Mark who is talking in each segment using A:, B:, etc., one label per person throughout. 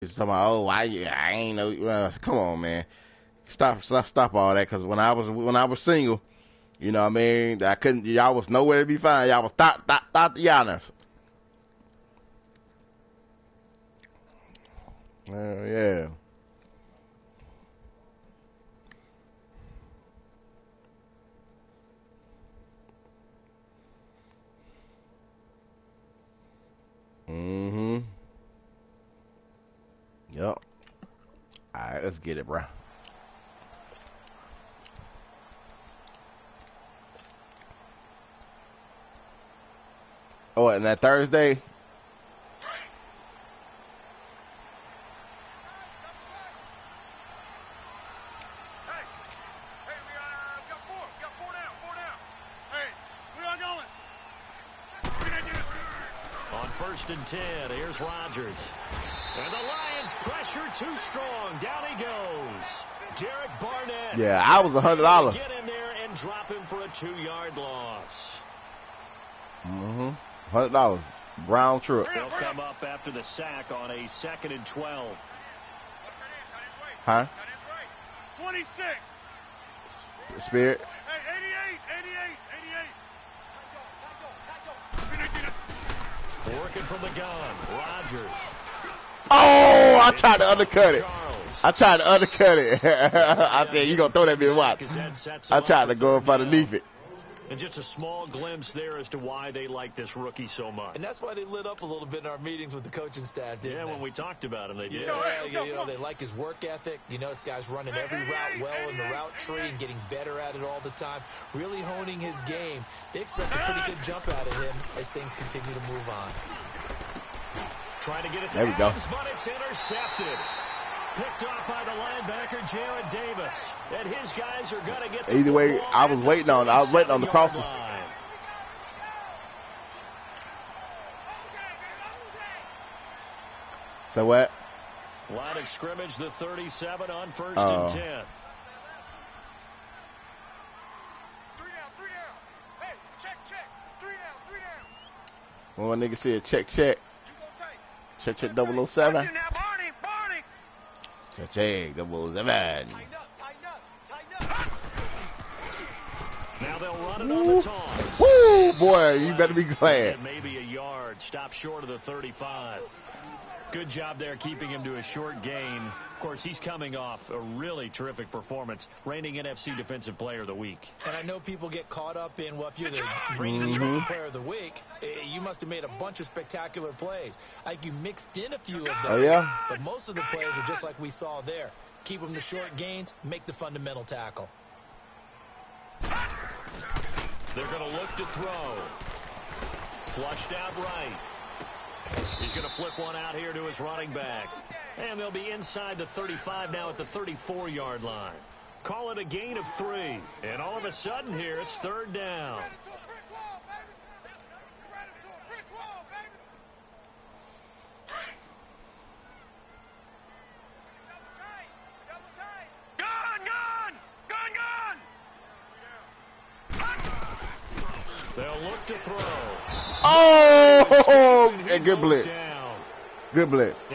A: He's talking about, oh, I ain't know. Come on, man. Stop all that. Cause when I was single, you know what I mean, I couldn't. Y'all was nowhere to be found. Y'all was thought the honest. Yeah. Mm-hmm. Yep. All right, let's get it, bro. Oh, and that Thursday.
B: First and 10. Here's Rodgers. And the Lions pressure too strong. Down he goes. Derek Barnett.
A: Yeah, I was $100.
B: Get in there and drop him for a 2-yard loss.
A: Mm-hmm. $100. Brown truck.
B: They'll come up after the sack on a 2nd and 12.
A: Huh?
C: 26.
A: Spirit.
C: Hey, 88.
B: Working from the gun. Rodgers.
A: Oh, I tried to undercut it. I said, you going to throw that bitch, watch. I tried to go up underneath it.
B: And just a small glimpse there as to why they like this rookie so much.
D: And that's why they lit up a little bit in our meetings with the coaching staff, didn't they?
B: Yeah, when we talked about him, they did.
D: Yeah, they like his work ethic. You know, this guy's running every route well in the route tree and getting better at it all the time, really honing his game. They expect a pretty good jump out of him as things continue to move on.
B: Trying to get it to
A: there we go.
B: But it's intercepted. Picked off by the linebacker, Jared Davis. And his guys are going to get the
A: either way, I was waiting on the crosses. So what?
B: Line of scrimmage, the 37 on 1st and 10.
C: 3 down. Hey, check. 3 down.
A: One nigga said check. Check 007.
C: Barney.
A: Check 007.
C: Tighten up.
B: Now they'll run it on the toss.
A: Woo, boy, you better be glad.
B: Maybe a yard. Stop short of the 35. Good job there keeping him to a short gain. Of course, he's coming off a really terrific performance, reigning NFC Defensive Player of the Week.
D: And I know people get caught up in, well, if you're the reigning Defensive Player of the Week, you must have made a bunch of spectacular plays. Like you mixed in a few of them.
A: Oh, yeah?
D: But most of the plays are just like we saw there. Keep them to short gains, make the fundamental tackle.
B: They're going to look to throw. Flushed out right. He's going to flip one out here to his running back. And they'll be inside the 35 now at the 34-yard line. Call it a gain of 3. And all of a sudden here, it's 3rd down. They'll look to throw.
A: Oh, and good blitz. Good blitz.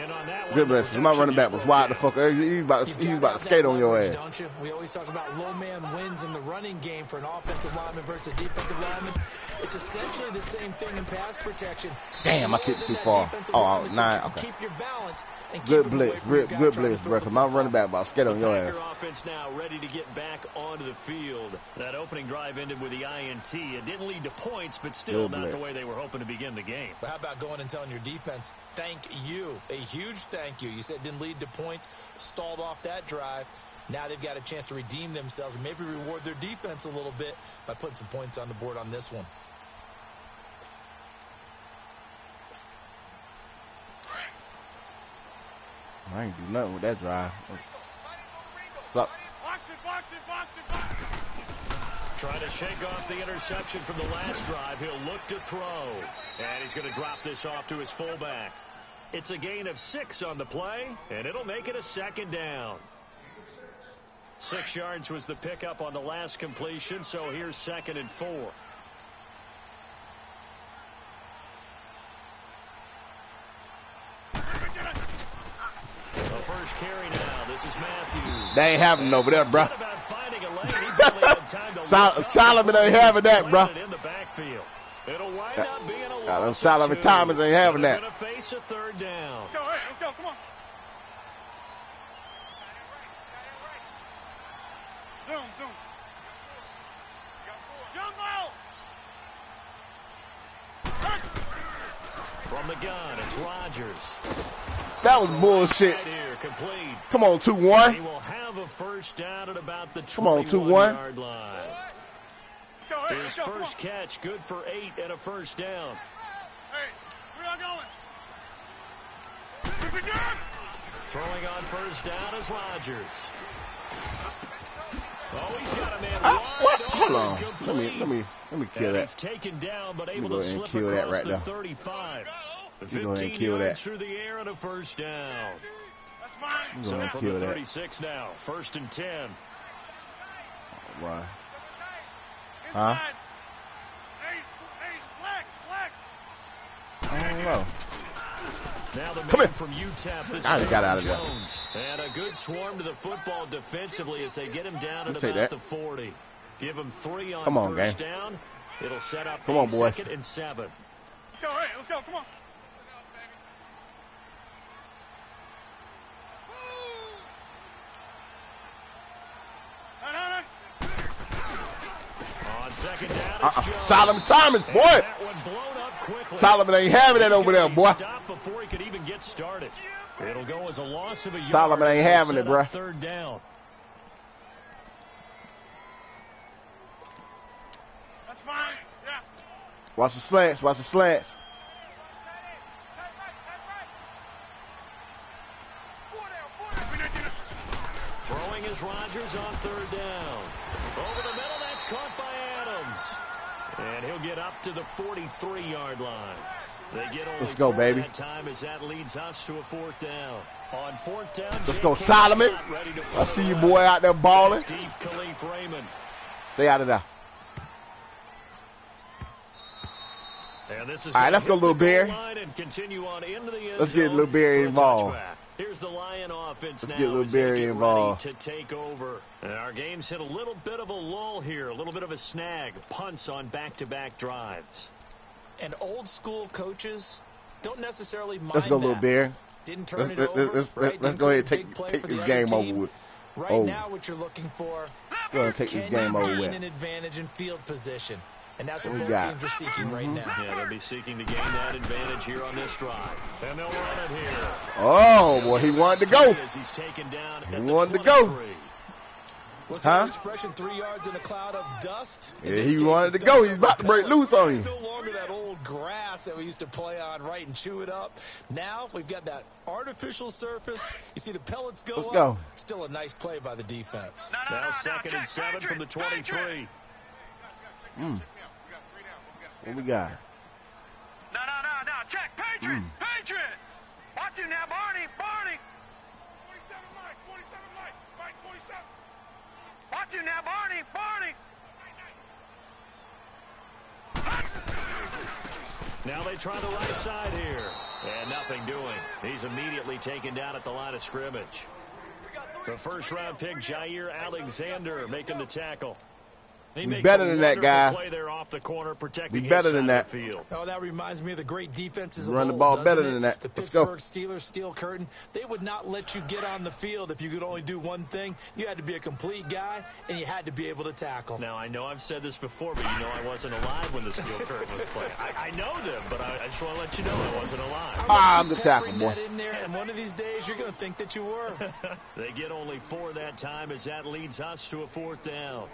A: Good blitz. My running back was wide the fuck. He was about to skate on your ass.
D: Don't you? We always talk about low man wins in the running game for an offensive lineman versus a defensive lineman. It's essentially the same thing in pass protection.
A: Damn, I kicked too far. Oh, 9. Okay.
D: Keep your balance.
A: Good blitz. Good blitz, bro. Cause my running back about to skate on your ass.
B: Offense now ready to get back onto the field. That opening drive ended with the INT. It didn't lead to points, but still not the way they were hoping to begin the game.
D: But how about going and telling your defense, thank you. A huge thank you. You said it didn't lead to points, stalled off that drive. Now they've got a chance to redeem themselves and maybe reward their defense a little bit by putting some points on the board on this one.
A: I ain't do nothing with that drive. Suck.
B: Trying to shake off the interception from the last drive. He'll look to throw. And he's going to drop this off to his fullback. It's a gain of 6 on the play, and it'll make it a 2nd down. 6 yards was the pickup on the last completion, so here's 2nd and 4. carry now. This is Matthews.
A: They ain't having over there, bro.
B: About finding a lane. He probably had time to
A: Solomon ain't having that, bro.
B: in the backfield. It'll wind up being a loss.
A: Solomon Thomas ain't having that.
B: Going to face a third down.
C: Let's go, hey, let's go, come on. Zoom, zoom. Jumbo!
B: From the gun, it's Rodgers.
A: That was bullshit.
B: Right here, complete.
A: Come on, 2-1.
B: He will have a first down at about the
A: 21
B: yard line.
C: Let's go, hey,
B: His
C: let's go,
B: first catch, good for 8 and a first down.
C: Hey, where y'all going?
B: Throwing on first down is Rodgers. Oh, he's got a man
A: What?
B: wide
A: Hold on.
B: complete.
A: Let me kill
B: And
A: that.
B: he's taken down, but able
A: go
B: to
A: ahead and
B: slip
A: kill that
B: across
A: right
B: the
A: there.
B: 35.
A: You go ahead and
B: 15
A: kill
B: yards
A: that.
B: through the air and a first down.
C: That's mine.
A: You
B: So
A: go ahead and
B: from
A: kill
B: the
A: that.
B: 36 now, first and 10.
A: Why?
C: Inside.
A: Huh?
C: Hey, flex.
A: I don't know.
B: Now the
A: Come
B: man
A: here.
B: from UTEP, this
A: I
B: is
A: got out of there.
B: Jones. And a good swarm to the football defensively as they get him down at
A: take
B: about
A: that.
B: the 40. Give him 3 on
A: Come on,
B: first
A: gang.
B: down. It'll set up
A: Come
B: a
A: on, boys.
B: 2nd and 7.
C: Let's go, hey, let's go, come on. No.
B: On second down, it's Jones.
A: Solomon Thomas,
B: And
A: boy.
B: that one blown up quickly.
A: Solomon ain't having that over there, boy.
B: Stopped before he could even get started. It'll go as a loss of a yard.
A: Solomon ain't having
B: Set
A: it, bruh.
B: up third down.
C: That's fine. Yeah.
A: Watch the slants. Watch the slants.
B: Throwing is Rodgers on third down. Over the middle, that's caught by Adams. And he'll get up to the 43-yard line. They get only
A: Let's go,
B: 4
A: baby.
B: that time as that leads us to a fourth down. On fourth down,
A: Let's
B: Jake
A: go,
B: Campbell
A: Solomon.
B: ready to
A: I
B: put
A: see
B: it
A: you,
B: away.
A: boy, out there balling.
B: Deep Khalif Raymond.
A: Stay out of there.
B: And this is
A: All right,
B: gonna
A: let's go,
B: hit the
A: Lil
B: goal
A: Bear.
B: line and continue on into the end
A: Let's get
B: zone
A: Lil Bear
B: for a
A: involved.
B: touchback. Here's the Lion offense
A: Let's
B: now
A: get Lil
B: as they
A: Bear
B: get
A: involved.
B: ready to take over. And our game's hit a little bit of a lull here, a little bit of a snag. Punts on back-to-back drives.
D: And old school coaches don't necessarily mind
A: Let's go, Lil
D: that.
A: Bear.
D: Didn't turn
A: Let's,
D: it
A: let's,
D: over.
A: let's,
D: right?
A: let's
D: Didn't
A: go ahead and
D: create a big play
A: take
D: for
A: this
D: the
A: game
D: other
A: over
D: team.
A: with.
D: Right
A: Oh.
D: now, what you're looking for
A: Go ahead and
D: is
A: take this
D: can
A: game
D: you
A: over
D: gain
A: with.
D: an advantage in field position? And that's what
A: What we
D: both
A: got?
D: teams are seeking right now.
B: Yeah, they'll be seeking to gain that advantage here on this drive. And they'll run it here.
A: Oh, boy, he wanted to go.
B: As he's taken down
A: He
B: at the
A: wanted to go.
B: 23.
D: What's
A: Huh?
D: that expression, 3 yards in a cloud of dust? In
A: Yeah,
D: this
A: he
D: case,
A: wanted
D: it's
A: to go.
D: dust
A: He's about to break
D: pellets.
A: loose on
D: It's
A: you.
D: no longer that old grass that we used to play on, right, and chew it up. Now we've got that artificial surface. You see the pellets go
A: Let's
D: up.
A: go.
D: Still a nice play by the defense.
B: Now 2nd and 7 from the 23.
A: What we got?
C: No. Check. Patriot. Patriot. Watch him now, Barney. 47 Mike. 47. Watch him now, Barney.
B: Now they try the right side here. And nothing doing. He's immediately taken down at the line of scrimmage. The first-round pick, Jair Alexander, making the tackle. He
A: We
B: makes
A: better
B: a
A: than that,
B: wonderful
A: guys.
B: play there off the corner, protecting
A: We better
B: his
A: than
B: side of
A: that.
B: the field.
D: Oh, that reminds me of the great defenses
A: Run the
D: of
A: ball
D: old,
A: better
D: doesn't
A: than
D: it?
A: that.
D: The
A: Let's go.
D: Pittsburgh Steelers steel curtain. They would not let you get on the field if you could only do one thing. You had to be a complete guy, and you had to be able to tackle.
B: Now, I know I've said this before, but you know I wasn't alive when the steel curtain was playing. I know them, but I just want to let you know I wasn't alive.
A: I'm the tackle,
D: Bring
A: boy.
D: that in there, and one of these days you're going to think that you were.
B: They get only 4 that time as that leads us to a 4th down.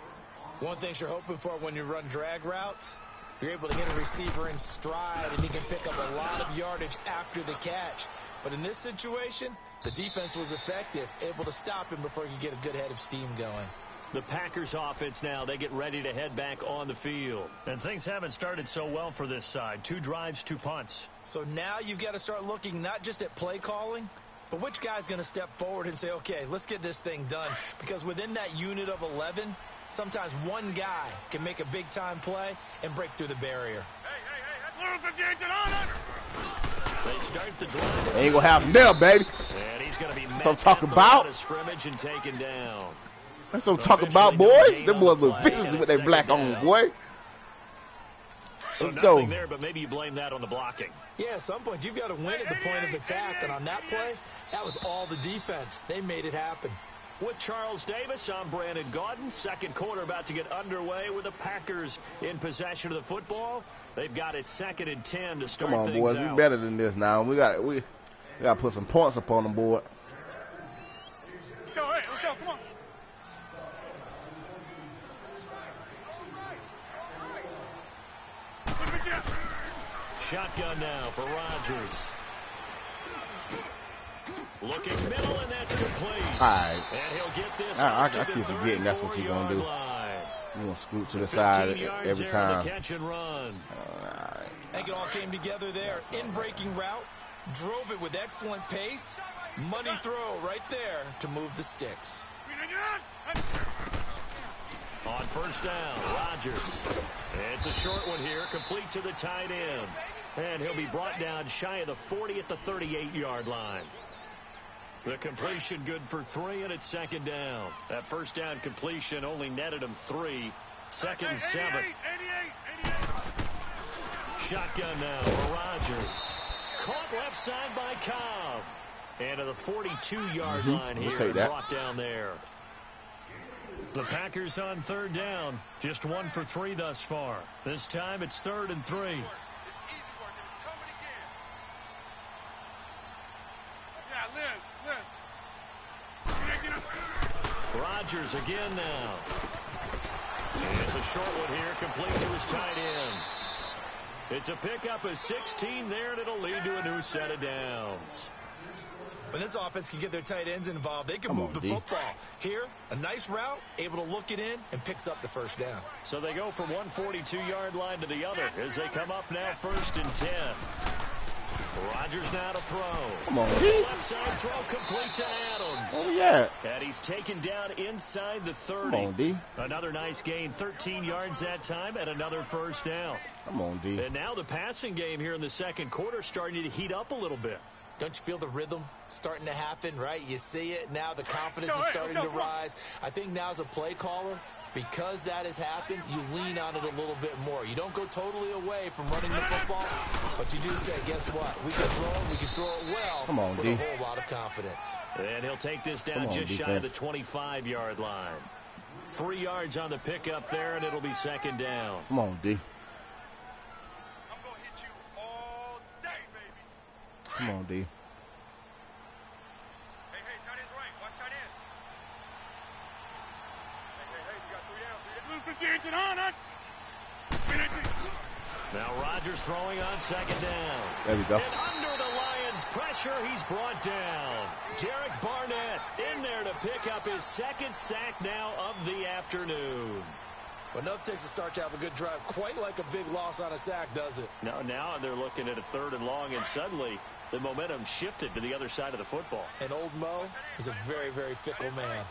D: One thing you're hoping for when you run drag routes, you're able to hit a receiver in stride, and he can pick up a lot of yardage after the catch. But in this situation, the defense was effective, able to stop him before he could get a good head of steam going.
B: The Packers offense now, they get ready to head back on the field. And things haven't started so well for this side. 2 drives, 2 punts.
D: So now you've got to start looking not just at play calling, but which guy's going to step forward and say, okay, let's get this thing done. Because within that unit of 11, sometimes one guy can make a big-time play and break through the barrier.
C: Hey, that's Little 58 on it.
B: They start the drive.
A: Ain't gonna have him there, baby.
B: And he's he's going to be
A: That's what I'm talking about.
B: Scrimmage and taken down.
A: That's what I'm talking about, boys. Them boys look vicious with their black on, boy.
B: So
A: Let's
B: nothing
A: go.
B: there, but maybe you blame that on the blocking.
D: Yeah, at some point, you've got to win at the point of attack. And on that play, that was all the defense. They made it happen.
B: With Charles Davis, I'm Brandon Gaudin. Second quarter about to get underway with the Packers in possession of the football. They've got it 2nd and 10 to start
A: Come on,
B: things
A: boys.
B: out.
A: We better than this now. We got to put some points up on the board.
C: Let's go, hey, let's go, come on.
B: Shotgun now for Rodgers. Looking middle, and that's complete.
A: All right.
B: And he'll get this.
A: I keep forgetting that's what you're going to do. You're going to scoot to the side every time.
B: Catch and run.
A: Right.
D: I think it all came together there. In-breaking route. Drove it with excellent pace. Money throw right there to move the sticks.
B: On first down, Rodgers. It's a short one here, complete to the tight end. And he'll be brought down shy of the 40 at the 38-yard line. The completion good for 3, and it's 2nd down. That first down completion only netted him 3. 2nd and 7. Shotgun now for Rodgers. Caught left side by Cobb. And to the 42-yard line here, brought down there. The Packers on 3rd down. Just 1 for 3 thus far. This time it's 3rd and 3. Rodgers again now. And it's a short one here, complete to his tight end. It's a pickup of 16 there, and it'll lead to a new set of downs.
D: When this offense can get their tight ends involved, they can move the football. Here, a nice route, able to look it in, and picks up the first down.
B: So they go from one 42-yard line to the other as they come up now 1st and 10. Rodgers now to throw.
A: Come on,
B: D. Left side throw complete to Adams.
A: Oh, yeah.
B: And he's taken down inside the 30.
A: Come on, D.
B: Another nice gain, 13 yards that time, and another first down.
A: Come on, D.
B: And now the passing game here in the 2nd quarter starting to heat up a little bit.
D: Don't you feel the rhythm starting to happen, right? You see it now. The confidence is starting to rise. I think now as a play caller, because that has happened, you lean on it a little bit more. You don't go totally away from running the football, but you do say, guess what? We can throw it. We can throw it well.
A: Come on,
D: with
A: D.
D: a whole lot of confidence.
B: And he'll take this down just shy of the 25-yard line. 3 yards on the pickup there, and it'll be 2nd down.
A: Come on, D.
C: I'm going to hit you all day, baby.
A: Come on, D.
C: Hey, tight end's right. Watch tight end. Hey, you got 3 down.
B: Now Rodgers throwing on 2nd down.
A: There we go.
B: And under the Lions' pressure, he's brought down. Derek Barnett in there to pick up his 2nd sack now of the afternoon.
D: Well, enough takes a start to have a good drive. Quite like a big loss on a sack, does it?
B: Now they're looking at a 3rd and long, and suddenly the momentum shifted to the other side of the football.
D: And old Mo is a very, very fickle man.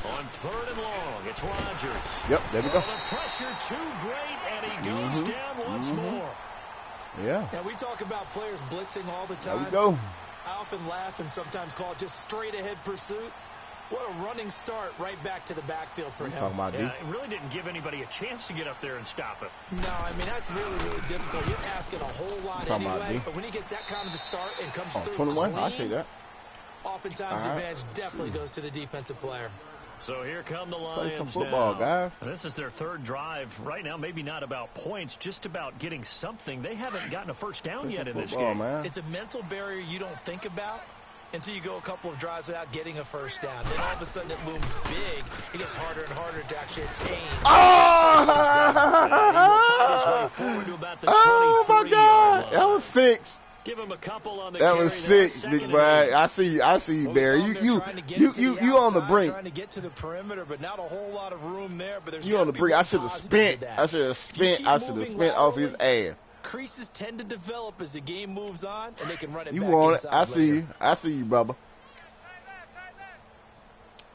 B: On 3rd and long, it's Rodgers.
A: Yep, there we go.
B: The pressure too great, and he goes down once more.
A: Yeah.
D: Yeah, we talk about players blitzing all the time.
A: There we go.
D: I often laugh and sometimes call it just straight-ahead pursuit. What a running start right back to the backfield for him.
A: Talking about D.
B: Yeah, it really didn't give anybody a chance to get up there and stop it.
D: No, I mean, that's really, really difficult. You're asking a whole lot
A: Talking about
D: anyway.
A: D.
D: But when he gets that kind of a start and comes through
A: 21,
D: clean,
A: I'll take that.
D: oftentimes the advantage definitely goes to the defensive player.
B: So here come the
A: Play
B: Lions
A: some football,
B: now.
A: guys.
B: This is their 3rd drive. Right now, maybe not about points, just about getting something. They haven't gotten a first down yet in this game.
A: Man.
D: It's a mental barrier you don't think about until you go a couple of drives without getting a first down. Then all of a sudden it looms big. It gets harder and harder to actually attain.
A: Oh my God. That was 6.
B: Give him a couple on the
A: That was 6, big Brad. I see you, Barry. You on the brink.
D: Trying to get to the perimeter, but not a whole lot of room there. But there's
A: you on the brink. I should have spent off his ass.
D: Creases tend to develop as the game moves on, and they can run it
A: You
D: back
A: want it.
D: inside later.
A: I see you, brother.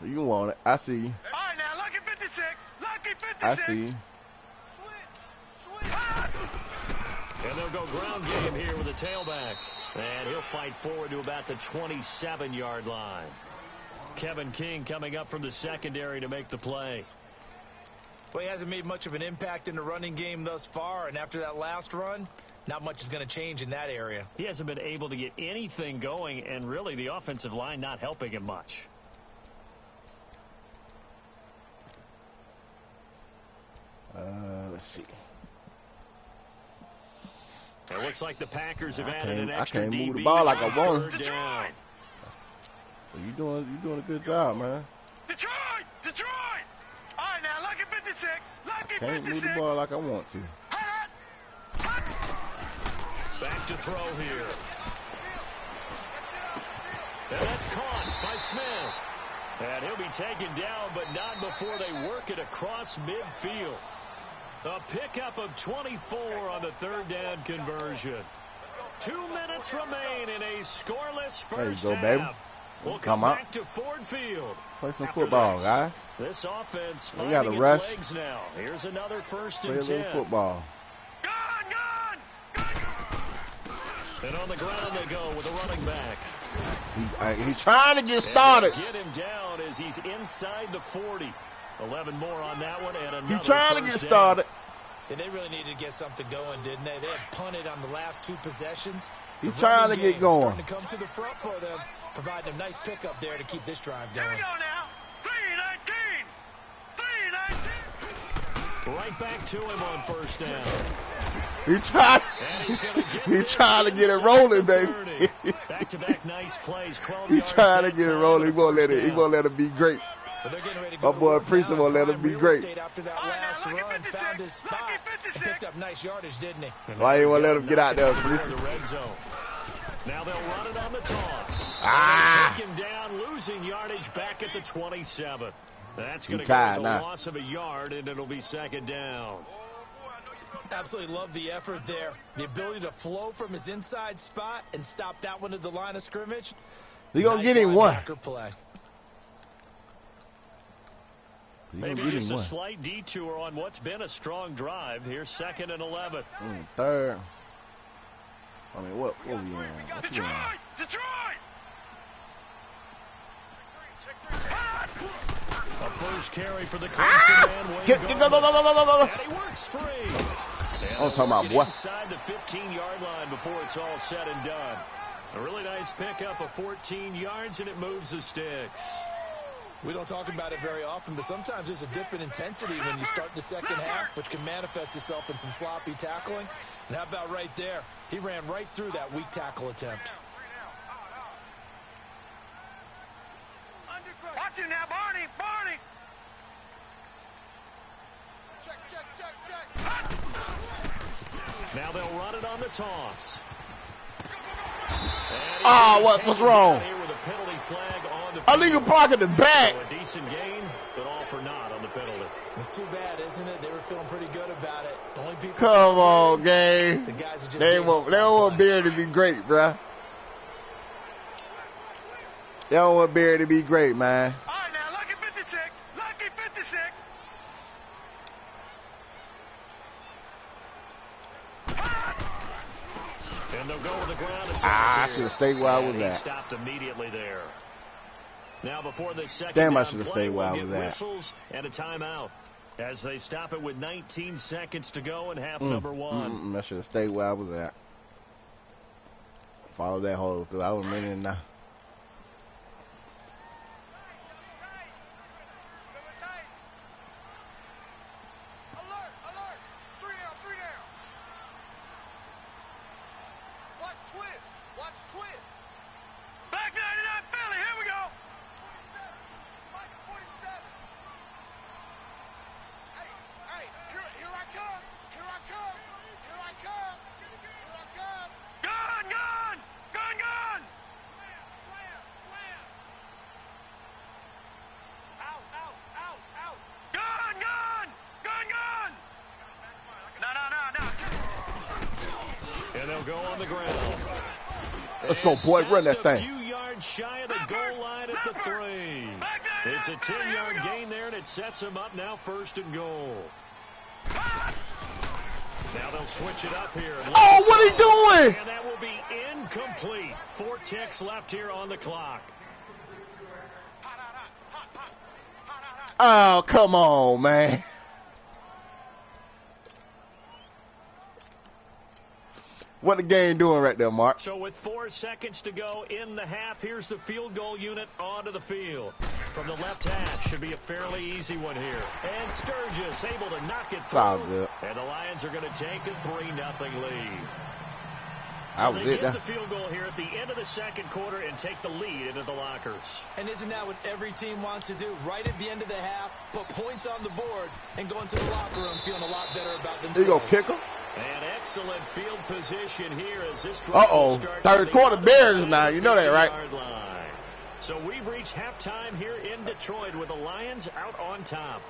A: You want it. I see you.
C: All right, now, lucky 56. Lucky 56.
A: I see you.
B: And they'll go ground game here with a tailback. And he'll fight forward to about the 27-yard line. Kevin King coming up from the secondary to make the play.
D: Well, he hasn't made much of an impact in the running game thus far, and after that last run, not much is going to change in that area.
B: He hasn't been able to get anything going, and really the offensive line not helping him much.
A: Let's see.
B: It looks like the Packers have added an extra
A: I can't move
B: DB
A: the ball like I want.
B: third down.
A: So you doing a good job, man.
C: Detroit! Detroit! All right, now, lucky 56. Lucky
A: Can't
C: 56.
A: move the ball like I want to.
B: Back to throw here. And that's caught by Smith. And he'll be taken down, but not before they work it across midfield. A pickup of 24 on the third down conversion. 2 minutes remain in a scoreless first
A: there you go,
B: half.
A: baby.
B: We'll
A: Come
B: come
A: up.
B: back to Ford Field.
A: Play some
B: After
A: football,
B: this.
A: guys.
B: This offense
A: We gotta
B: finding its
A: rush.
B: legs now. Here's another first
A: Play a
B: and
A: little
B: 10.
A: football.
B: And on the ground they go with a running back.
A: He's trying to get started.
B: And get him down as he's inside the 40. 11 more on that one, and another
A: He's trying to get
B: first
A: started.
D: Yeah, they really needed to get something going, didn't they? They had punted on the last 2 possessions.
A: He's
D: The
A: trying to
D: running
A: get
D: game
A: going.
D: starting to come to the front for them, providing a nice pickup there to keep this drive
C: Here
D: going.
C: we go now. 319. 319.
B: Right back to him on first down.
A: He's trying to get it rolling, baby.
B: Back-to-back nice plays. 12
A: He's
B: yards
A: trying to
B: that
A: get it
B: time
A: rolling. He
B: on the
A: won't let
B: first
A: it. He
B: down.
A: won't let it be great.
D: But they're getting ready to
A: My
D: go
A: boy
D: to work
A: Priest
D: now
A: won't let
D: and
A: him be
D: prime
A: great.
D: real estate after that
C: All right,
D: last
C: now, lucky
D: run,
C: 56,
D: found his spot,
C: lucky
D: and
C: 56.
D: picked up nice yardage, didn't he?
B: And
A: Why you
B: now
A: won't
B: he's
A: let him get out there,
B: got
A: Priest?
B: the red zone. Now they'll run it on the toss.
A: Ah.
B: Take him down, losing yardage back at the 27. That's going to go
A: tired
B: as a
A: now.
B: loss of a yard, and it'll be second down.
D: Absolutely love the effort there. The ability to flow from his inside spot and stop that one at the line of scrimmage.
A: He gonna
D: Nice
A: get him one.
D: linebacker play.
A: He gonna
B: Maybe
A: get
B: just
A: him
B: a
A: one.
B: slight detour on what's been a strong drive. Here's 2nd and 11.
A: Third. I mean, what we in? What you
C: Detroit!
A: in?
C: Detroit!
B: A first carry for the Clemson man. Wayne
A: Get, go, go, go, go, go, go, go.
B: And he works free. And
A: I'm talking about
B: they'll
A: what?
B: get inside the 15-yard line before it's all said and done. A really nice pickup of 14 yards, and it moves the sticks.
D: We don't talk about it very often, but sometimes there's a dip in intensity when you start the second half, which can manifest itself in some sloppy tackling. And how about right there? He ran right through that weak tackle attempt.
C: Watch him now, Barney! Barney! Check, check, check, check.
B: Now they'll run it on the toss.
A: Ah, what's wrong?
B: Here with a penalty flag on the
A: Illegal block in the back.
B: So a decent gain, but all for naught on the penalty.
D: It's too bad, isn't it? They were feeling pretty good about it. The only people
A: Come on, gang.
D: the guys are just
A: They
D: being
A: don't want Barry to be great, bruh. They don't want Barry to be great, man.
C: All right, now, lucky 56. Lucky 56.
B: And they'll go to the ground.
A: I should have stayed where I was
B: He
A: at.
B: stopped immediately there. Now before the second
A: Damn, I
B: down
A: should have
B: play,
A: stayed where I
B: we'll
A: was
B: get
A: at.
B: whistles and a timeout as they stop it with 19 seconds to go in half number one.
A: I should have stayed where I was at. Follow that whole through. I was meaning now.
C: Alert, alert. 3 down, 3 down. Watch twist. Watch twist. Back 99 Philly. Here we go. 47. Micah 47. Hey, hey. Here I come. Here I come. Here I come. Here I come. Gun, gun. Gun, gun. Slam, slam. Out, out, out, out. Gun, gun. Gun, gun. No, no, no, no.
B: And they'll go on the ground.
A: Let's go, boy. Run that
B: A
A: thing.
B: few yards shy of the goal line at the 3. It's a 10-yard gain there, and it sets them up now 1st and goal. Now they'll switch it up here.
A: Oh, what are he doing?
B: And that will be incomplete. 4 ticks left here on the clock.
A: Oh, come on, man. What the game doing right there, Mark?
B: So with 4 seconds to go in the half, here's the field goal unit onto the field. From the left hash, should be a fairly easy one here. And Sturgis able to knock it through.
A: All good.
B: And the Lions are going to take a 3-0 lead.
A: That
B: So
A: was
B: they
A: it.
B: get the field goal here at the end of the second quarter and take the lead into the lockers.
D: And isn't that what every team wants to do? Right at the end of the half, put points on the board, and go into the locker room feeling a lot better about themselves.
A: You gonna kick him?
B: An excellent field position here as this drive will start.
A: Third quarter Bears now. You know that, right?
B: Line. So we've reached halftime here in Detroit with the Lions out on top.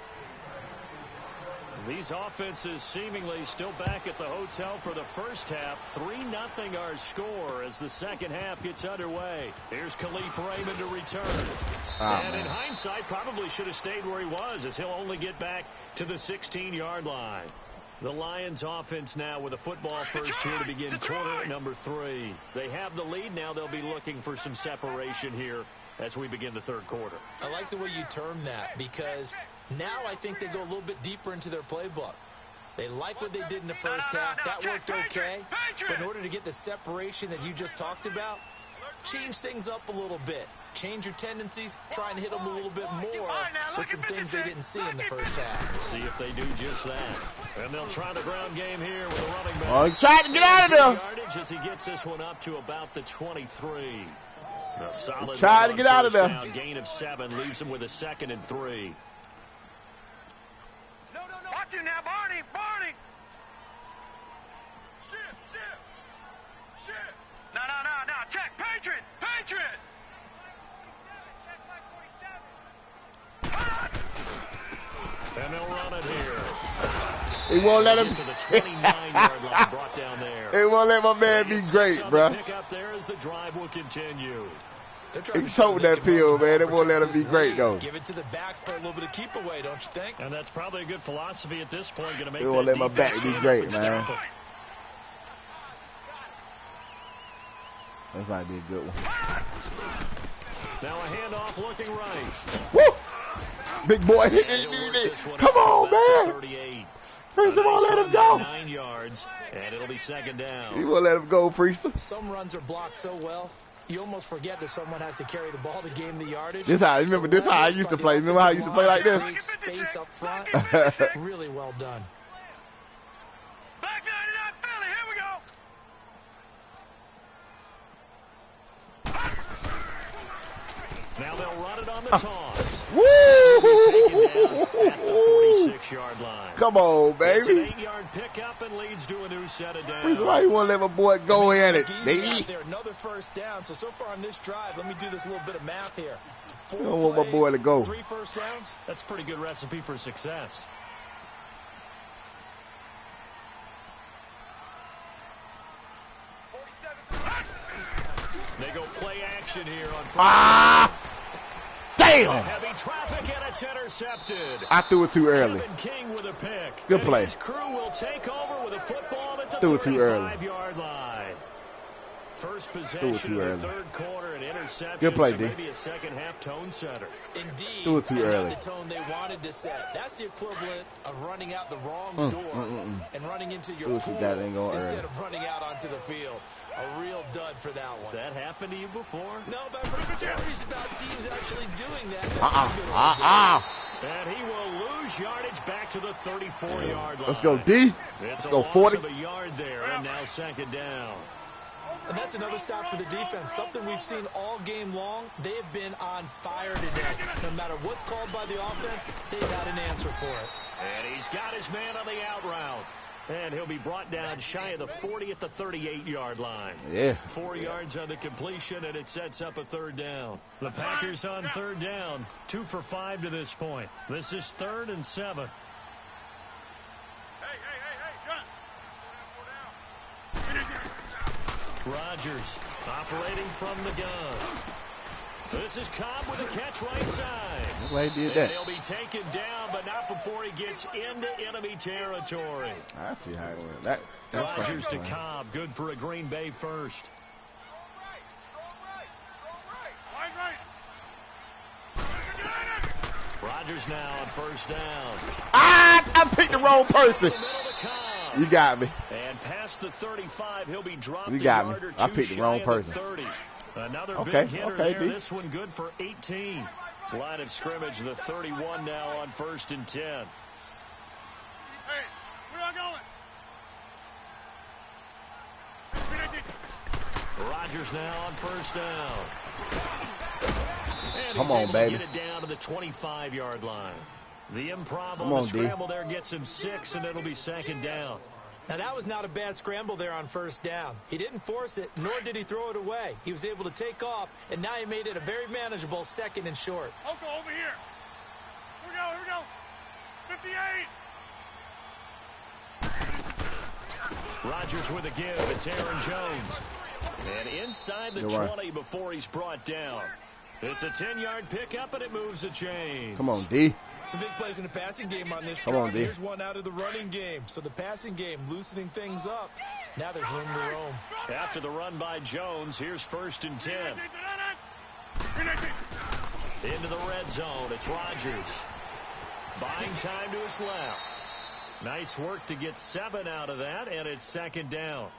B: These offenses seemingly still back at the hotel for the first half. 3-0 our score as the second half gets underway. Here's Khalif Raymond to return. And in hindsight, probably should have stayed where he was as he'll only get back to the 16-yard line. The Lions offense now with a football first here to begin quarter number 3. They have the lead. Now they'll be looking for some separation here as we begin the third quarter.
D: I like the way you term that because now I think they go a little bit deeper into their playbook. They like what they did in the first half. That worked okay. But in order to get the separation that you just talked about, change things up a little bit. Change your tendencies. Try and hit them a little bit more with some things they didn't see in the first half.
B: See if they do just that. And they'll try the ground game here with a running back.
A: Oh, he's trying to get out of there.
B: Yardage as he gets this one up to about the 23. A solid
A: trying to get out of there.
B: Down, gain of 7 leaves him with a 2nd and 3.
C: No. Watch him now, Barney. Shit. No. Check. Patriot.
B: And they'll run it here.
A: He won't let him.
B: To the 29-yard line brought down there.
A: He won't let my man be great, bro.
B: Pick up there as the drive will continue.
A: He sold that field, man. They won't let him be great, though.
D: Give it to the backs, play a little bit of keep away, don't you think?
B: And that's probably a good philosophy at this point. Going to make
A: They won't let my back be great, man. That might be a good one.
B: Now a handoff looking right.
A: Woo! Big boy. Come on, man. First of all, let him go.
B: 9 yards, and it'll be 2nd down.
A: You won't let him go, Priester.
D: Some runs are blocked so well, you almost forget that someone has to carry the ball to gain the yardage.
A: This how I used to play. Remember how I used to play like this?
D: Space up front. Really well done.
C: Back 99 Philly. Here we go.
B: Now they'll run it on the toss.
A: Woo!
B: At the 46-yard line.
A: Come on,
B: It's
A: baby.
B: an 8-yard pickup and leads to a new set of downs.
A: Reason why you want to let my boy go in it,
D: Out
A: baby.
D: there, another first down. So far on this drive, let me do this little bit of math here. 4
A: I don't want my
D: plays,
A: boy to go.
D: 3 first downs.
B: That's a pretty good recipe for success. They go play action here on
A: Damn!
B: heavy traffic, and it's intercepted.
A: I threw it too early.
B: Kevin King with a pick.
A: Good
B: And
A: play.
B: His crew will take over with a football at the
A: Threw it too early.
B: 35-yard line. First
A: Threw it
B: possession
A: too
B: of
A: early.
B: the third quarter, an interception.
A: Good play,
B: so
A: D.
B: maybe a second half tone setter.
D: Indeed.
A: Threw it too
D: and not
A: early.
D: the tone they wanted to set. That's the equivalent of running out the wrong door and running into your
A: Threw it
D: pool
A: that ain't going
D: instead
A: early.
D: of running out onto the field. A real dud for that
B: Has
D: one.
B: that happened to you before?
D: No, but I've heard stories about teams actually doing that.
B: And he will lose yardage back to the 34-yard line.
A: Let's go, D.
B: It's a
A: go
B: loss
A: 40.
B: of a yard there, and now 2nd down.
D: And that's another stop for the defense. Something we've seen all game long. They have been on fire today. No matter what's called by the offense, they've had an answer for it.
B: And he's got his man on the out route. And he'll be brought down shy of the 40 at the 38-yard line.
A: Yeah.
B: 4 yards on the completion, and it sets up a 3rd down. The Packers on 3rd down, 2 for 5 to this point. This is 3rd and 7.
C: Hey, John.
B: Rodgers operating from the gun. This is Cobb with a catch right side.
A: I'm glad he did
B: And
A: that.
B: he'll be taken down, but not before he gets into enemy territory.
A: I see how it went. That's
B: Rodgers to
A: fucking
B: Cobb, good for a Green Bay first. Rodgers now on first down.
A: I picked the wrong person.
B: Middle to Cobb.
A: You got me.
B: And past the 35, he'll be dropped.
A: You got me.
B: a yard or
A: I
B: two
A: picked the
B: shy
A: wrong
B: of
A: person.
B: 30. Another
A: Okay,
B: big hitter
A: okay,
B: there.
A: D.
B: This one good for 18. Line of scrimmage, the 31 now on first and 10.
C: Hey, where y'all going?
B: Rodgers now on first down. And
A: Come
B: he's
A: on,
B: able to
A: baby.
B: get it down to the 25-yard line. The improv
A: Come
B: on
A: on,
B: the
A: D.
B: scramble there gets him 6, and it'll be second down.
D: Now, that was not a bad scramble there on first down. He didn't force it, nor did he throw it away. He was able to take off, and now he made it a very manageable second and short.
C: Oko, over here. Here we go. 58.
B: Rodgers with a give. It's Aaron Jones. And inside the
A: Good one.
B: 20 before he's brought down. It's a 10-yard pickup, and it moves the chain.
A: Come on, D.
D: Some big plays in the passing game on this
A: Come on,
D: drive.
A: D.
D: Here's one out of the running game. So the passing game loosening things up. Now there's room to roam.
B: After the run by Jones, here's first and 10. Into the red zone. It's Rodgers. Buying time to his left. Nice work to get 7 out of that, and it's second down.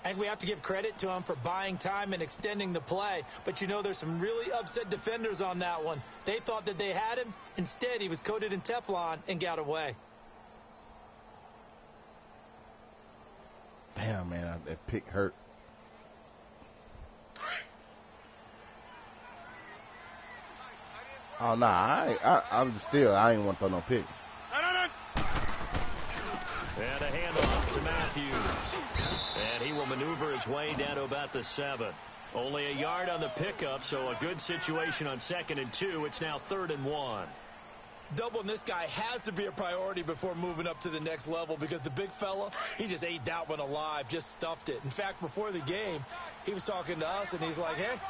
D: And we have to give credit to him for buying time and extending the play. But, you know, there's some really upset defenders on that one. They thought that they had him. Instead, he was coated in Teflon and got away.
A: Damn, man, that pick hurt. Oh, nah, I ain't want to throw no pick.
B: And a handoff to Matthews. And he will maneuver his way down to about the 7. Only a yard on the pickup, so a good situation on 2nd and 2. It's now 3rd and 1.
D: Doubling this guy has to be a priority before moving up to the next level because the big fella, he just ate that one alive, just stuffed it. In fact, before the game, he was talking to us, and he's like, hey,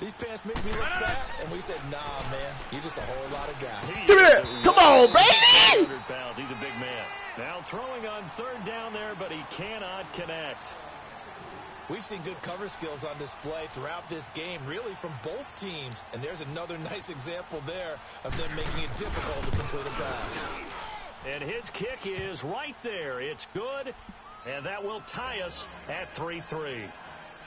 D: these pants make me look fat. And we said, nah, man, you're just a whole lot of guy.
A: Give me that. Come on, baby.
B: 100 pounds. He's a big man. Now throwing on 3rd down there, but he cannot connect.
D: We've seen good cover skills on display throughout this game, really from both teams. And there's another nice example there of them making it difficult to complete a pass.
B: And his kick is right there. It's good, and that will tie us at 3-3.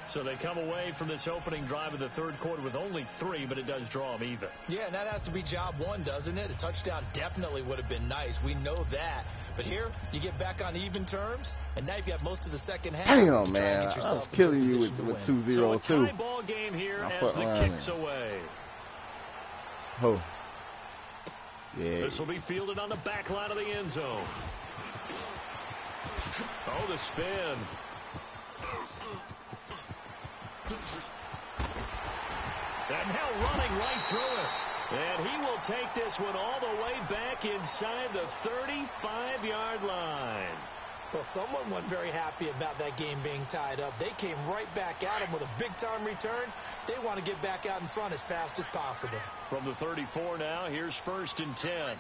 B: So they come away from this opening drive of the 3rd quarter with only 3, but it does draw them even.
D: Yeah, and that has to be job one, doesn't it? A touchdown definitely would have been nice. We know that. But here, you get back on even terms, and now you've got most of the second half.
A: Damn, man, I was killing you with 2-0
B: So a
A: too.
B: tie ball game here
A: I
B: as
A: put
B: the
A: on
B: kick's
A: it.
B: away.
A: Oh. Yeah.
B: This will be fielded on the back line of the end zone. Oh, the spin. And now running right through it. And he will take this one all the way back inside the 35-yard line.
D: Well, someone wasn't very happy about that game being tied up. They came right back at him with a big-time return. They want to get back out in front as fast as possible.
B: From the 34 now, here's 1st and 10.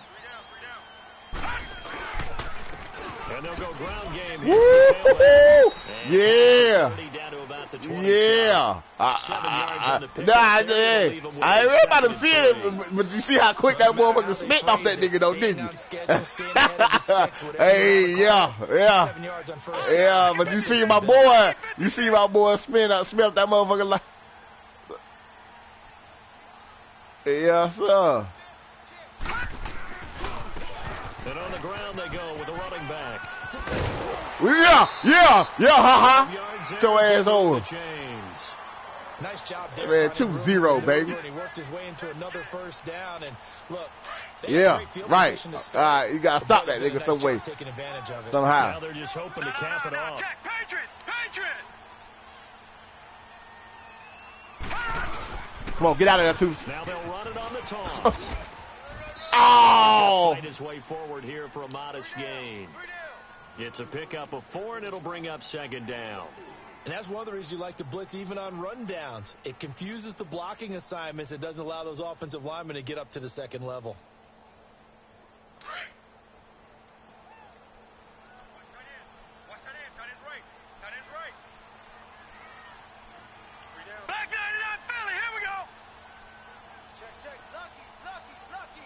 B: And they'll go ground game here.
A: Woo-hoo-hoo!
B: And
A: Yeah.
B: 30 down to about the 20.
A: Yeah.
B: 7 yards on the pickup.
A: I
B: Leave him with
A: ain't
B: a
A: really about to
B: 2nd
A: see
B: and
A: it, but you see how quick that motherfucker spit off that nigga, though, didn't you? Hey, yeah.
D: 7 yards on first down.
A: Yeah, but you see my boy spin up that motherfucker like. Yeah, sir.
B: And on the ground they go with the running back.
A: Yeah, haha.
B: Yards
A: Your
B: there
A: ass
B: to
A: over.
B: the chains.
D: Nice job there.
A: Man,
D: finding
A: 2-0,
D: room to
A: baby.
D: maneuver, and he worked his way into another first down. And look, they had
A: Yeah,
D: great field
A: right.
D: position to
A: All
D: start.
A: right, you gotta
D: The
A: stop
D: Bills
A: that
D: did a
A: nigga
D: nice
A: some
D: job
A: way,
D: taking advantage of it.
B: Now
A: somehow.
B: they're just hoping to cap it off.
C: Check, Patriot!
A: Come on, get out of there, Toots.
B: Now they'll run it on the toss.
A: Oh!
B: Fight his way forward here for a modest gain. It's a pickup of 4, and it'll bring up 2nd down.
D: And that's one of the reasons you like to blitz even on rundowns. It confuses the blocking assignments. It doesn't allow those offensive linemen to get up to the second level.
C: Back 99 Philly, here we go. Check. Lucky.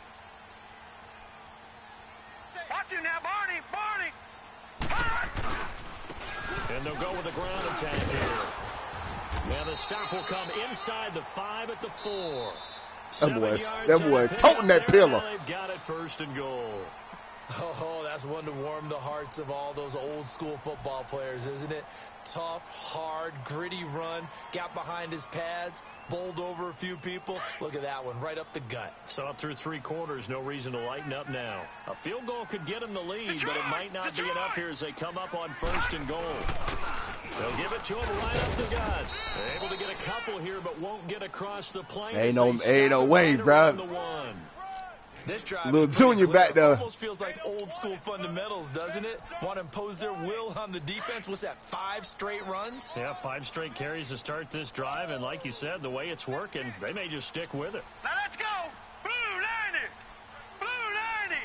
C: Watch him now, Barney.
B: And they'll go with the ground attack here. And the stop will come inside the 5 at the 4.
A: That boy toting that pillar.
B: They've got it 1st and goal.
D: Oh, that's one to warm the hearts of all those old school football players, isn't it? Tough, hard, gritty run, got behind his pads, bowled over a few people. Look at that one, right up the gut.
B: So up through 3 quarters, no reason to lighten up now. A field goal could get him the lead, but it might not be enough here as they come up on 1st and goal. They'll give it to him right up the gut. They're able to get a couple here, but won't get across the plane.
A: Ain't no way, bro.
D: This drive
A: Little Junior back there.
D: Almost feels like old school fundamentals, doesn't it? Want to impose their will on the defense. What's that, 5 straight runs?
B: Yeah, 5 straight carries to start this drive. And like you said, the way it's working, they may just stick with it.
C: Now let's go. Blue 90. Blue 90.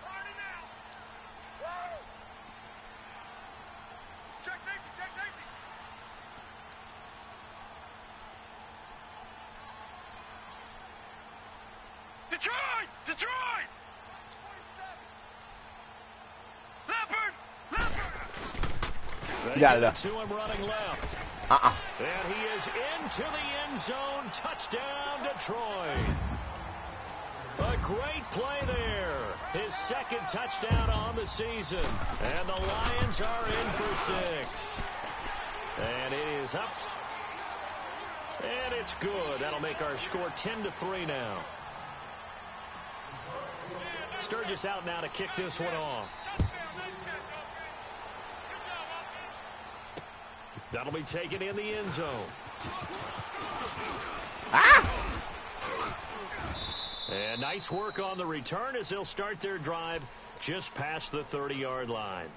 C: Party now. Whoa. Check safety. Detroit! Leopard!
A: You got it up.
B: To him running left. And he is into the end zone. Touchdown, Detroit. A great play there. His 2nd touchdown on the season. And the Lions are in for 6. And it is up. And it's good. That'll make our score 10-3 now. Sturgis out now to kick this one off. That'll be taken in the end zone. And nice work on the return as they'll start their drive just past the 30-yard line.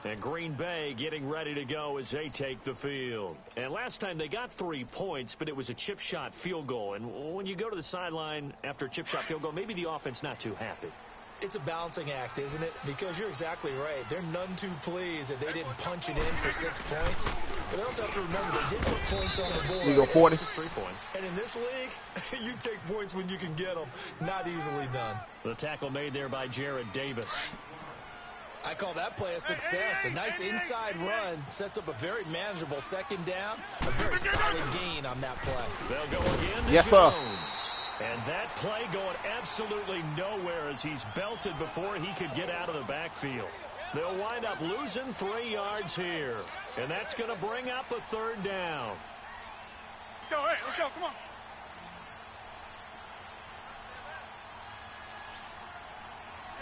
B: And Green Bay getting ready to go as they take the field. And last time they got 3 points, but it was a chip shot field goal. And when you go to the sideline after a chip shot field goal, maybe the offense not too happy.
D: It's a balancing act, isn't it? Because you're exactly right. They're none too pleased that they didn't punch it in for 6 points. But they also have to remember they did put points on the board.
A: You go 40.
B: This is 3 points.
D: And in this league, you take points when you can get them. Not easily done.
B: The tackle made there by Jared Davis.
D: I call that play a success. A nice inside run sets up a very manageable 2nd down. A very solid gain on that play.
B: They'll go again to
A: Yes,
B: Jones.
A: sir.
B: And that play going absolutely nowhere as he's belted before he could get out of the backfield. They'll wind up losing 3 yards here. And that's going to bring up a 3rd down.
C: Let's go, come on.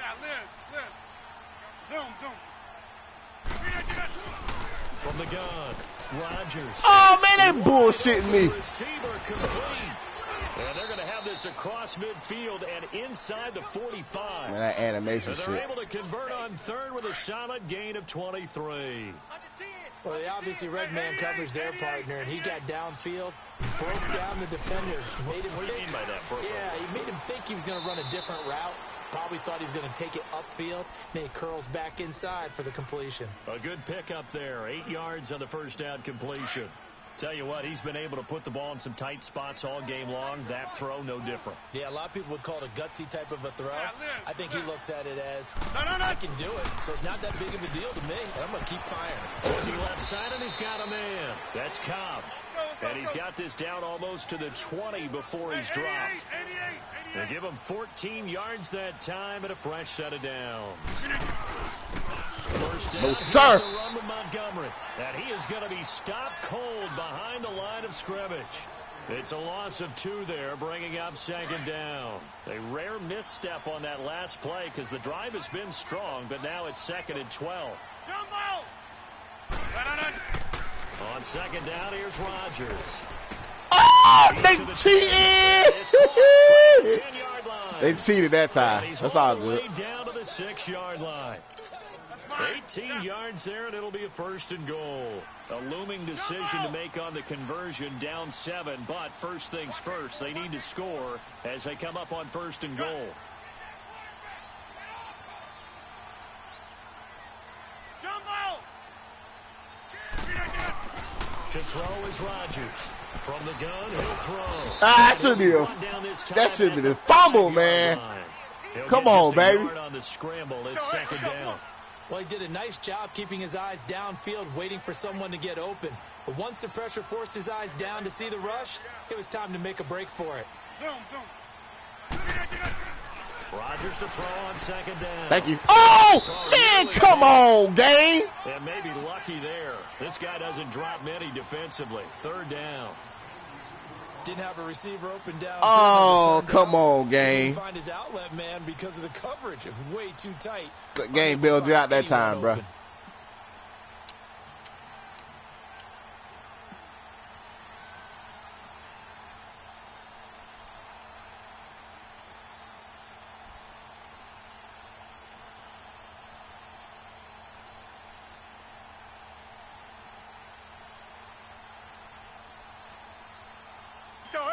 C: Yeah, Liz. Zoom.
B: From the gun, Rodgers.
A: Oh, man, they bullshitting me.
B: Receiver complete. And they're going to have this across midfield and inside the 45.
A: Man, that animation
B: and they're
A: shit.
B: able to convert on 3rd with a solid gain of 23.
D: Well, they obviously red man covers their partner, and he got downfield, broke down the defender. Made him
B: What do you mean by that?
D: he made him think he was going to run a different route. Probably thought he was going to take it upfield. Then he curls back inside for the completion.
B: A good pickup there. 8 yards on the 1st down completion. Tell you what, he's been able to put the ball in some tight spots all game long. That throw, no different.
D: Yeah, a lot of people would call it a gutsy type of a throw. I think he looks at it as,
C: No.
D: I can do it, so it's not that big of a deal to me, and I'm going to keep firing.
B: On the left side, and he's got a man. That's Cobb. And he's got this down almost to the 20 before he's dropped.
C: 88.
B: They give him 14 yards that time and a fresh set of downs. First down,
A: No,
B: here's
A: sir.
B: the run with Montgomery. And he is going to be stopped cold behind the line of scrimmage. It's a loss of 2 there, bringing up 2nd down. A rare misstep on that last play because the drive has been strong, but now it's 2nd and 12.
C: Jumbo!
B: On 2nd down, here's Rodgers.
A: Oh, they cheated!
B: 10-yard line.
A: They cheated that
B: And
A: time.
B: he's
A: That's
B: all
A: all
B: the way
A: good.
B: down to the 6-yard line. 18 yards there, and it'll be a 1st and goal. A looming decision to make on the conversion, down 7, but first things first, they need to score as they come up on 1st and goal. To throw is Rodgers. From the gun, he'll throw.
A: That should be the fumble, man. Come on, baby.
B: On the scramble, it's 2nd down.
D: Well, he did a nice job keeping his eyes downfield, waiting for someone to get open. But once the pressure forced his eyes down to see the rush, it was time to make a break for it.
B: Rodgers to throw on 2nd down.
A: Thank you. Oh, man, come on, game.
B: And maybe lucky there. This guy doesn't drop many defensively. 3rd down.
D: Didn't have a receiver open down.
A: Oh, come on, game.
D: Couldn't find his outlet man because of the coverage. It was way too tight.
A: Good game bailed you out that time, bro.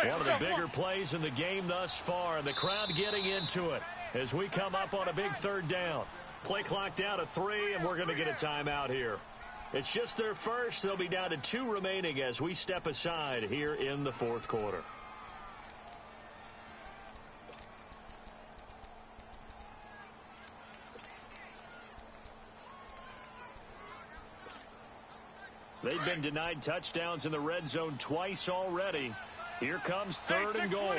B: One of the bigger plays in the game thus far, and the crowd getting into it as we come up on a big 3rd down. Play clock down to 3, and we're going to get a timeout here. It's just their first. They'll be down to 2 remaining as we step aside here in the 4th quarter. They've been denied touchdowns in the red zone twice already. Here comes 3rd and goal.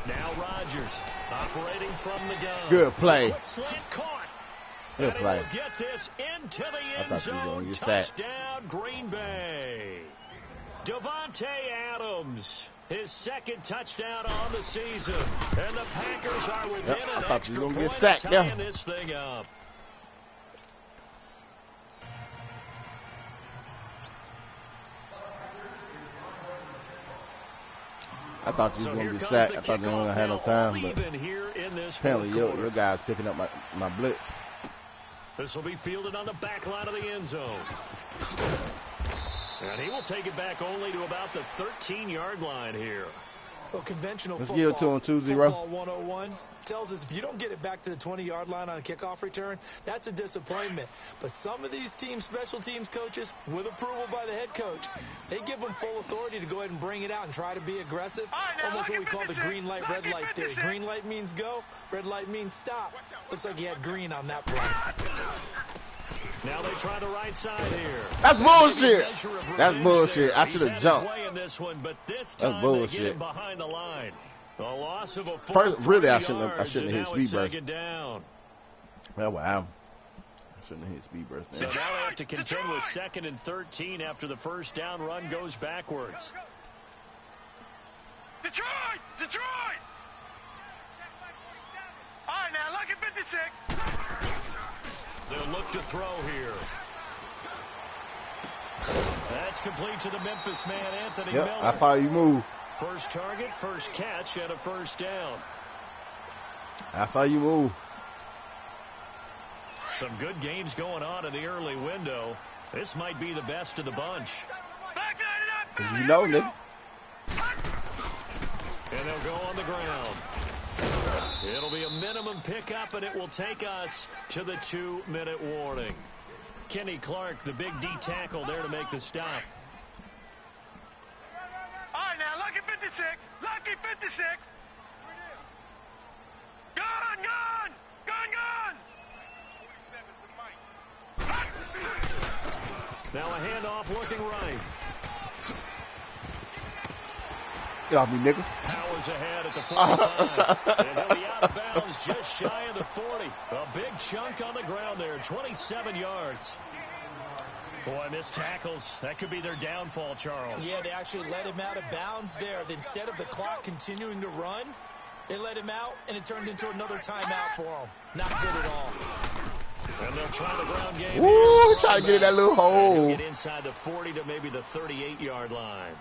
B: Now Rodgers operating from the gun.
A: Good play.
B: Good play. Get this into the end zone.
A: Touchdown,
B: Green Bay. Devontae Adams, his 2nd touchdown on the season. And the Packers are within an extra point tying this thing up.
A: I thought you was going to be sacked. I thought you only had no time, but apparently your guy's picking up my blitz.
B: This will be fielded on the back line of the end zone. And he will take it back only to about the 13-yard line here.
D: Well, conventional
A: Let's
D: football,
A: give it to him 2-0.
D: Football 101 tells us if you don't get it back to the 20-yard line on a kickoff return, that's a disappointment. But some of these teams, special teams coaches, with approval by the head coach, they give them full authority to go ahead and bring it out and try to be aggressive. Almost what we call the green light, red light theory. Green light means go, red light means stop. Looks like he had green on that play.
B: Now they try the right side here.
A: That's bullshit. That's bullshit. I should have jumped.
B: This one, but this
A: That's bullshit.
B: Behind the line. A loss of a
A: first, really, I shouldn't have hit speed burst.
B: Down.
A: Well, wow. I shouldn't have hit speed burst.
B: So now they have to contend with 2nd and 13 after the first down run goes backwards.
C: Detroit! Detroit! All right, now look at 56.
B: They'll look to throw here. That's complete to the Memphis man, Anthony Miller.
A: I saw you move.
B: First target, first catch, and a first down.
A: I saw you move.
B: Some good games going on in the early window. This might be the best of the bunch.
A: You know, nigga.
B: And they'll go on the ground. It'll be a minimum pickup, and it will take us to the 2-minute warning. Kenny Clark, the big D tackle, there to make the stop.
C: All right, now, lucky 56. Lucky 56. Gun, gun! Gun, gun! 47's the mic.
B: Now a handoff looking right.
A: Get off me, nigga.
B: Powers ahead at the 45. And he'll be out of bounds just shy of the 40. A big chunk on the ground there, 27 yards. Boy, missed tackles. That could be their downfall, Charles.
D: Yeah, they actually let him out of bounds there. Instead of the clock continuing to run, they let him out, and it turned into another timeout for him. Not good at all.
B: And they'll try the ground game.
A: Ooh, try to get in that little hole.
B: Get inside the 40 to maybe the 38-yard line.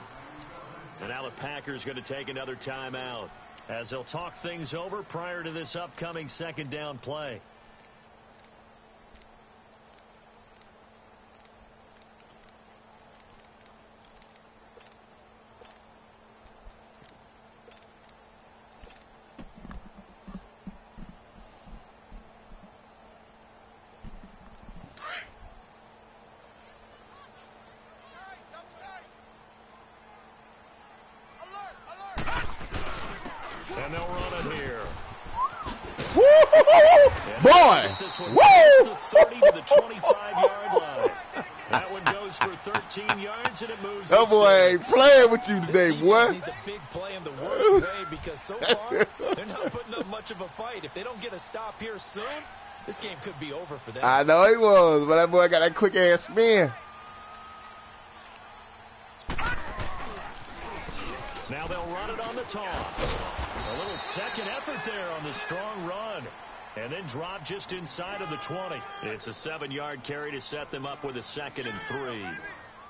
B: And now the Packers going to take another timeout. as they'll talk things over prior to this upcoming second down play. And they'll run it here.
A: Boy!
B: Woo! 30 to the 25-yard line. That one goes for 13 yards, and it moves.
A: That boy ain't playing with you today, boy.
D: Needs a big play in the worst way because so far they're not putting up much of a fight. If they don't get a stop here soon, this game could be over for them.
A: I know he was, but that boy got that quick ass spin.
B: Now they'll run it on the toss. A little second effort there on the strong run. And then drop just inside of the 20. It's a 7-yard carry to set them up with a 2nd and 3.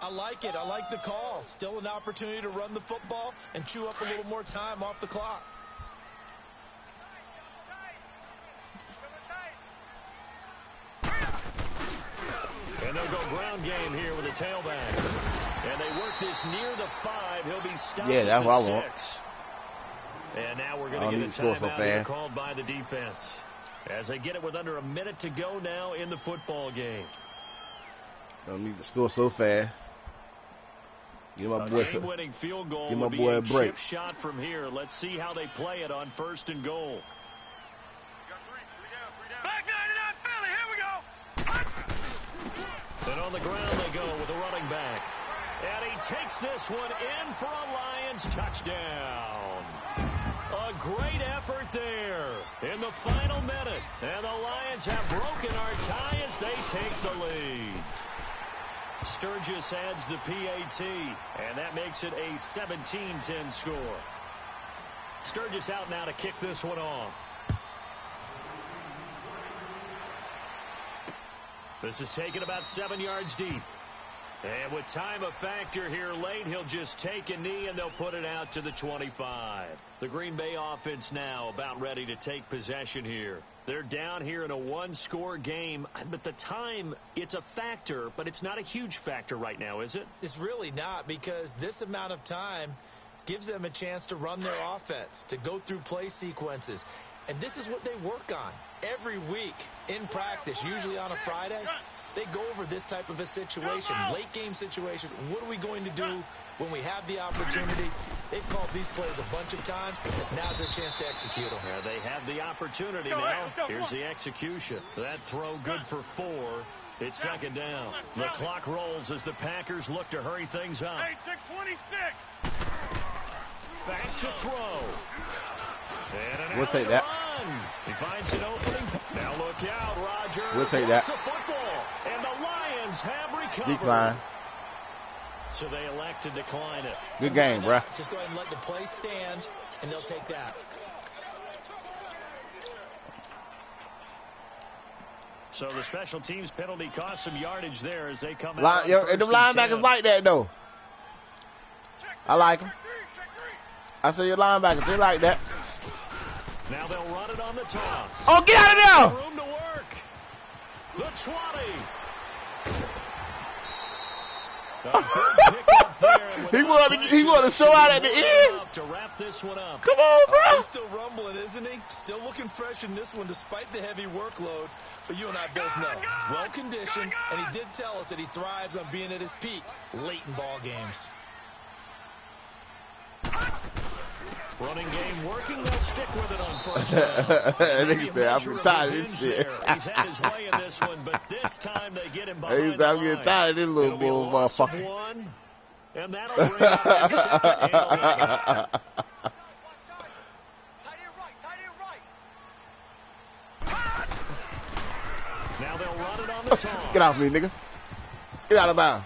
D: I like it. I like the call. Still an opportunity to run the football and chew up a little more time off the clock.
B: And they'll go ground game here with a tailback. And they work this near the 5. He'll be stopped
A: Yeah, that's
B: at
A: what
B: the
A: I want.
B: 6. And now we're going to get a timeout here called by the defense. As they get it with under a minute to go now in the football game.
A: Don't need to score so fast. Give my boy
B: game-winning field goal
A: give my
B: would be
A: boy a
B: a
A: break.
B: chip shot from here. Let's see how they play it on 1st and goal.
C: Back 99, Philly, here we go.
B: And on the ground they go with a running back. And he takes this one in for a Lions touchdown. A great effort there in the final minute. And the Lions have broken our tie as they take the lead. Sturgis adds the PAT, and that makes it a 17-10 score. Sturgis out now to kick this one off. This is taken about 7 yards deep. And with time a factor here late, he'll just take a knee and they'll put it out to the 25. The Green Bay offense now about ready to take possession here. They're down here in a one-score game, but the time, it's a factor, but it's not a huge factor right now, is it?
D: It's really not, because this amount of time gives them a chance to run their offense, to go through play sequences. And this is what they work on every week in practice, usually on a Friday. They go over this type of a situation, late game situation. What are we going to do when we have the opportunity? They've called these plays a bunch of times. Now's their chance to execute them.
B: Yeah, they have the opportunity now. Here's the execution. That throw good for 4. It's 2nd down. The clock rolls as the Packers look to hurry things up.
C: 26.
B: Back to throw. And
A: We'll take that.
B: Run. He finds an opening. Now look out, Roger.
A: We'll take that.
B: The football. And the Lions have recovered.
A: Decline.
B: So they elect to decline it.
A: Good game, bruh.
D: Just go ahead and let the play stand, and they'll take that.
B: So the special teams penalty cost some yardage there as they come out.
A: And the linebackers like that, though. I like them. I say your linebackers, they like that.
B: Now they'll run it on the toss.
A: Oh, get out of there!
B: Room to work. The 20.
A: He wanted to show out at the end.
B: To wrap this one up.
A: Come on, bro.
D: He's still rumbling, isn't he? Still looking fresh in this one despite the heavy workload. But you and I both know, well-conditioned, and he did tell us that he thrives on being at his peak late in ball games.
B: Running game working. They'll stick with it on 1st down.
A: Nigga said, I'm tired of this shit.
B: He's had his way in this one, but this time they get him behind
A: He said, I'm getting tired of this little motherfucker.
B: One, and that'll bring up the 2nd and 11. Now they'll run it on the toss.
A: Get off me, nigga. Get out of bounds.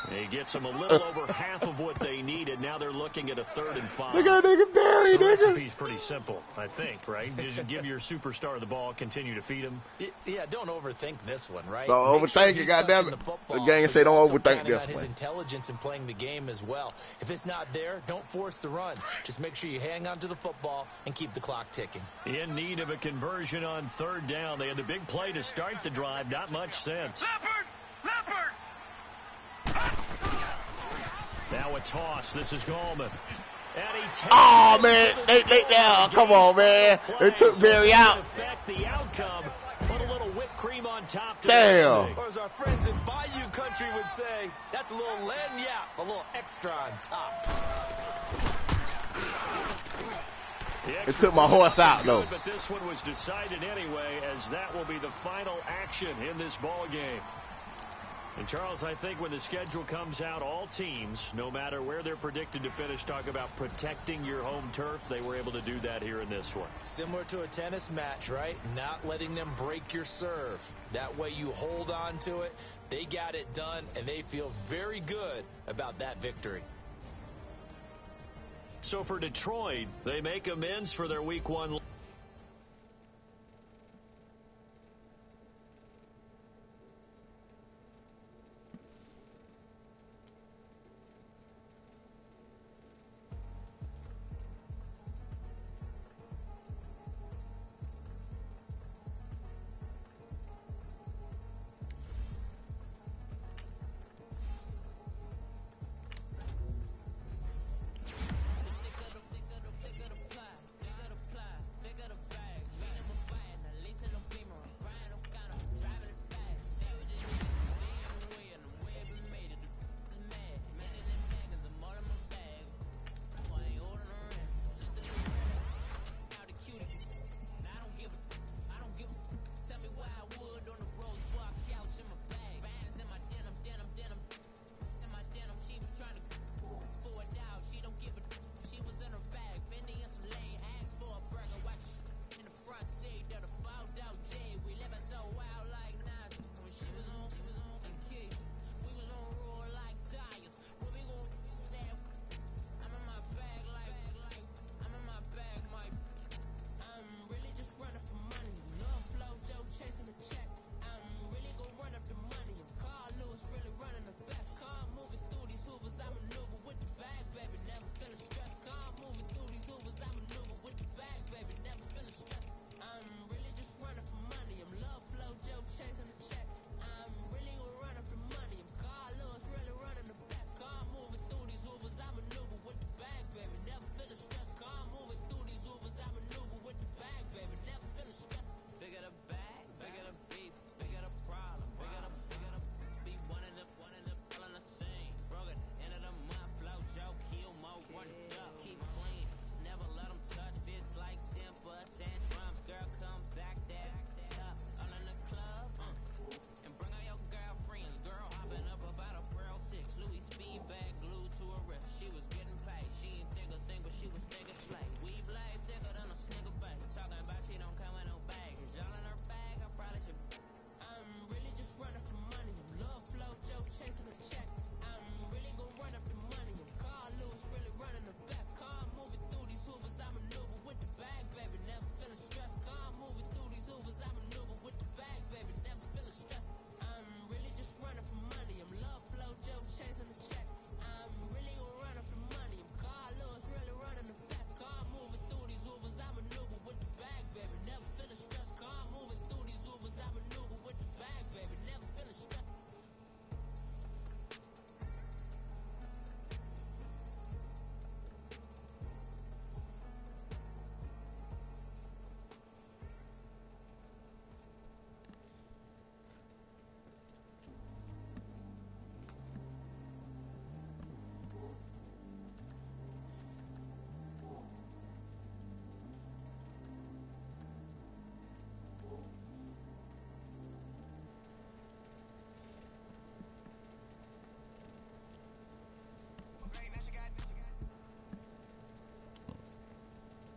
B: He gets them a little over half of what they needed. Now Now they're looking at a 3rd and 5.
A: Look at that nigga Barry,
B: The
A: nigga.
B: recipe's pretty simple, I think, right? Just give your superstar the ball, continue to feed him.
D: Yeah, don't overthink this one, right?
A: Don't overthink it, goddammit. The game say don't overthink this
D: his
A: one.
D: intelligence in playing the game as well. If it's not there, don't force the run. Just make sure you hang on to the football and keep the clock ticking.
B: In need of a conversion on 3rd down. They had the big play to start the drive. Not much sense.
C: Leopard!
B: Now a toss. This is Gallman. And he takes
A: Oh,
B: it
A: man.
B: to the
A: They now. Come on, man. They took Barry out.
B: Affect the outcome. Put a little whipped cream on top.
A: Damn.
D: Or as our friends in Bayou Country would say, that's a little lagniappe, a little extra on top.
A: It took my horse out, though.
B: But this one was decided anyway, as that will be the final action in this ball game. And, Charles, I think when the schedule comes out, all teams, no matter where they're predicted to finish, talk about protecting your home turf. They were able to do that here in this one.
D: Similar to a tennis match, right? Not letting them break your serve. That way you hold on to it. They got it done, and they feel very good about that victory.
B: So for Detroit, they make amends for their Week 1